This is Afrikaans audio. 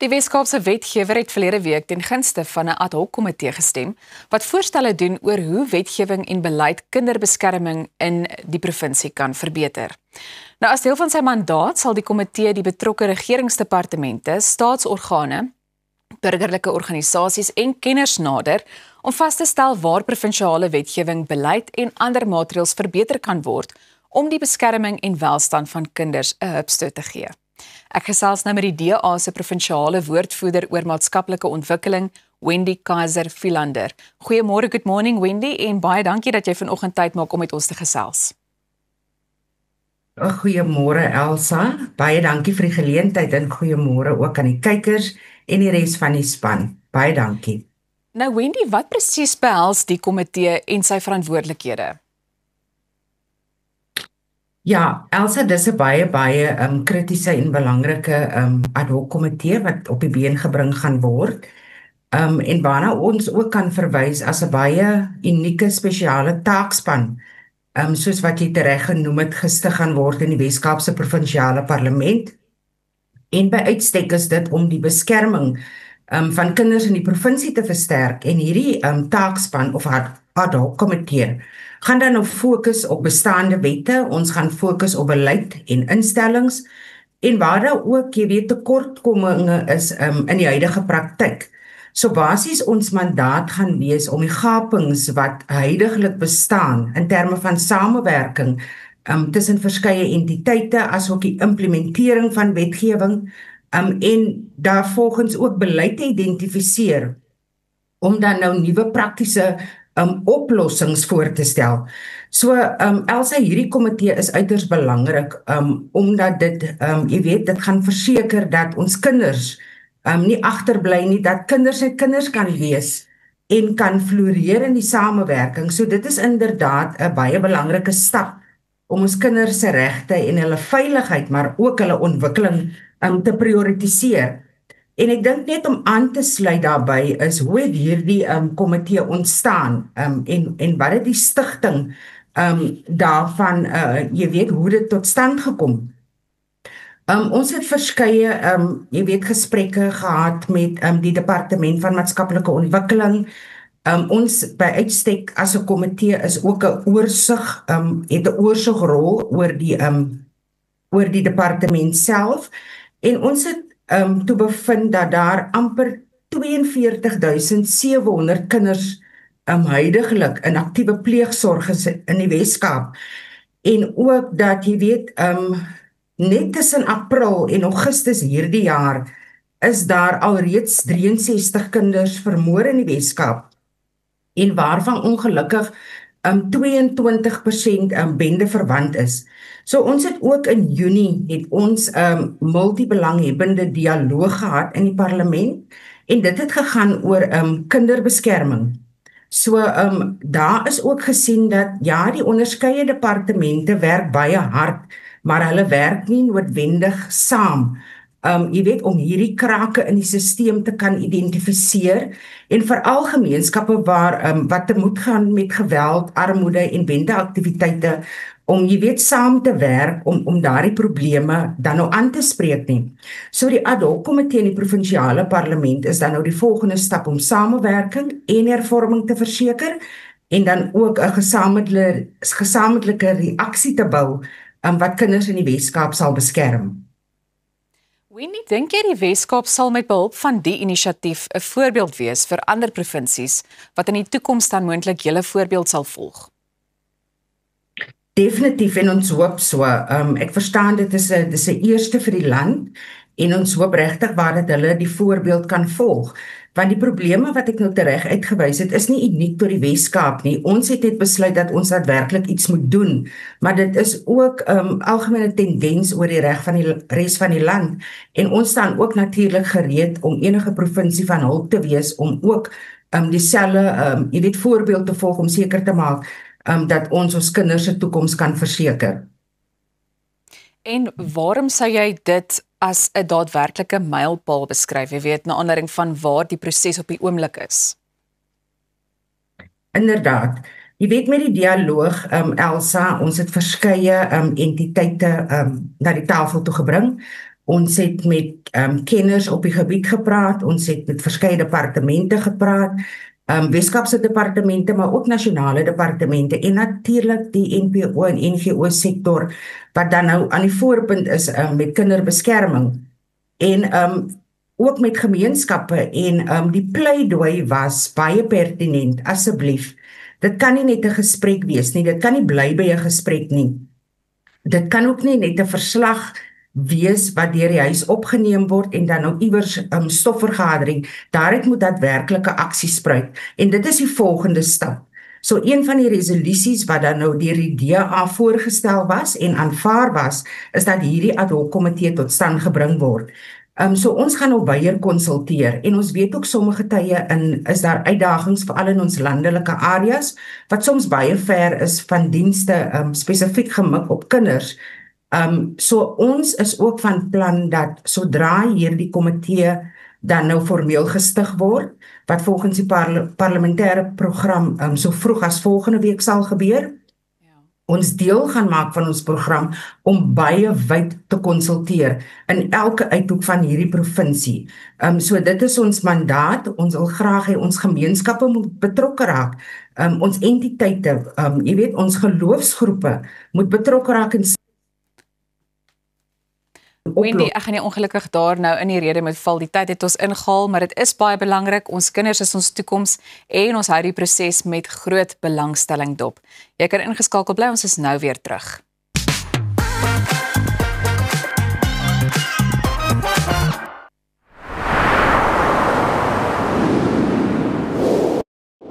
Die Weskaapse wetgewer het verlede week ten gunste van 'n ad hoc komitee gestem wat voorstelle doen oor hoe wetgewing en beleid kinderbeskerming in die provinsie kan verbeter. Nou as deel van sy mandaat sal die komitee die betrokke regeringsdepartemente, staatsorgane, burgerlike organisasies en kenners nader om vas te stel waar provinsiale wetgewing, beleid en ander maatreëls verbeter kan word om die beskerming en welstand van kinders 'n hupstoot te gee. Ek gesels nou met die DA se provinsiale woordvoerder oor maatskaplike ontwikkeling, Wendy Kaiser-Philander. Goeiemôre, good morning Wendy, en baie dankie dat jy vanoggend tyd maak om met ons te gesels. Goeiemôre Elsa, baie dankie vir die geleentheid en goeiemôre ook aan die kykers en die res van die span. Baie dankie. Nou Wendy, wat presies behels die komitee en sy verantwoordelikhede? Ja, Elsa, dis 'n baie kritiese en belangrike ad hoc komitee wat op die been gebring gaan word. En waarna ons ook kan verwys as 'n baie unieke spesiale taakspan. Soos wat jy tereg genoem het, gestig gaan word in die Weskaapse provinsiale parlement. En by uitstek is dit om die beskerming van kinders in die provinsie te versterk. En hierdie taakspan of ad hoc komitee gaan dan nou fokus op bestaande wette, ons gaan fokus op beleid en instellings, en waar daar ook, jy weet, tekortkominge is in die huidige praktyk. So basies ons mandaat gaan wees om die gapings wat huidiglik bestaan in terme van samewerking tussen verskeie entiteite, asook die implementering van wetgewing, en daarvolgens ook beleid te identifiseer, om dan nou nuwe praktiese oplossings voor te stel. So, Elsa, hierdie komitee is uiters belangrik, omdat dit, jy weet, dit gaan verseker dat ons kinders nie agterbly nie, dat kinders net kinders kan wees en kan floreer in die samewerking. So dit is inderdaad 'n baie belangrike stap om ons kinders se regte en hulle veiligheid, maar ook hulle ontwikkeling te prioritiseer. En ek dink net om aan te sluit daarbey is hoe het hierdie komitee ontstaan en wat het die stigting daarvan, jy weet, hoe dit tot stand gekom. Ons het verskeie, jy weet, gesprekke gehad met die Departement van Maatskaplike Ontwikkeling. Ons by uitstek as 'n komitee is ook 'n oorsig, het 'n oorsigrol oor die departement self. En ons het toe bevind dat daar amper 42.700 kinders huidiglik in aktiewe pleegsorg is in die Weskaap. En ook dat, jy weet, net tussen April en Augustus hierdie jaar is daar alreeds 63 kinders vermoor in die Weskaap. En waarvan ongelukkig 22% bende verwant is. So ons het ook in Junie het ons multibelanghebbende dialoog gehad in die parlement en dit het gegaan oor kinderbeskerming. So daar is ook gesien dat ja, die onderskeie departemente werk baie hard, maar hulle werk nie noodwendig saam. Jy weet, om hierdie krake in die stelsel te kan identifiseer en veral gemeenskappe wat te moet gaan met geweld, armoede en bendeaktiwiteite, om jy weet saam te werk om daardie probleme dan nou aan te spreek nie. So die ad hoc komitee in die provinsiale parlement is dan nou die volgende stap om samewerking en hervorming te verseker en dan ook 'n gesamentlike reaksie te bou wat kinders in die Weskaap sal beskerm. Wendy, dink jy die Weskaap sal met behulp van die inisiatief 'n voorbeeld wees vir ander provinsies wat in die toekoms dan moontlik julle voorbeeld sal volg? Definitief, en ons hoop so. Ek verstaan dit is 'n eerste vir die land en ons hoop regtig waar dat hulle die voorbeeld kan volg. Want die probleme wat ek nou tereg uitgewys het, is nie uniek tot die Weskaap nie. Ons het net besluit dat ons daadwerklik iets moet doen, maar dit is ook algemene tendens oor die res van die land. En ons staan ook natuurlik gereed om enige provinsie van hulp te wees om ook dieselfde jy weet voorbeeld te volg om seker te maak dat ons kinders se toekoms kan verseker. En waarom sou jy dit as 'n daadwerklike mylpaal beskryf, jy weet, na aanleiding van waar die proses op die oomblik is? Inderdaad. Jy weet, met die dialoog, Elsa, ons het verskeie entiteite na die tafel toe gebring. Ons het met kenners op die gebied gepraat, ons het met verskeie departemente gepraat, Weskaapse departemente, maar ook nasionale departemente en natuurlik die NPO en NGO sektor wat dan nou aan die voorpunt is met kinderbeskerming en ook met gemeenskappe en die pleidooi was baie pertinent. Asseblief, dit kan nie net 'n gesprek wees nie, dit kan nie bly by 'n gesprek nie. Dit kan ook nie net 'n verslag wees wat deur die huis opgeneem word en dan nou iewers stofvergadering. Daaruit moet daadwerklike aksie spruit en dit is die volgende stap. So een van die resolusies wat dan nou deur die DA voorgestel was en aanvaar was, is dat hierdie ad hoc komitee tot stand gebring word. So ons gaan nou weier konsulteer en ons weet ook sommige tye is daar uitdagings veral in ons landelike areas wat soms baie ver is van dienste spesifiek gemik op kinders. So ons is ook van plan dat sodra hierdie komitee dan nou formeel gestig word, wat volgens die parlementêre program so vroeg as volgende week sal gebeur, ons deel gaan maak van ons program om baie wyd te konsulteer in elke uithoek van hierdie provinsie. So dit is ons mandaat, ons wil graag hê ons gemeenskappe moet betrokke raak, ons entiteite, ons geloofsgroepe moet betrokke raak in Wendy, ek gaan nie ongelukkig daar nou in die rede met val. Die tyd het ons ingehaal, maar dit is baie belangrik. Ons kinders is ons toekoms en ons hou die proses met groot belangstelling dop. Jy kan ingeskakel bly, ons is nou weer terug.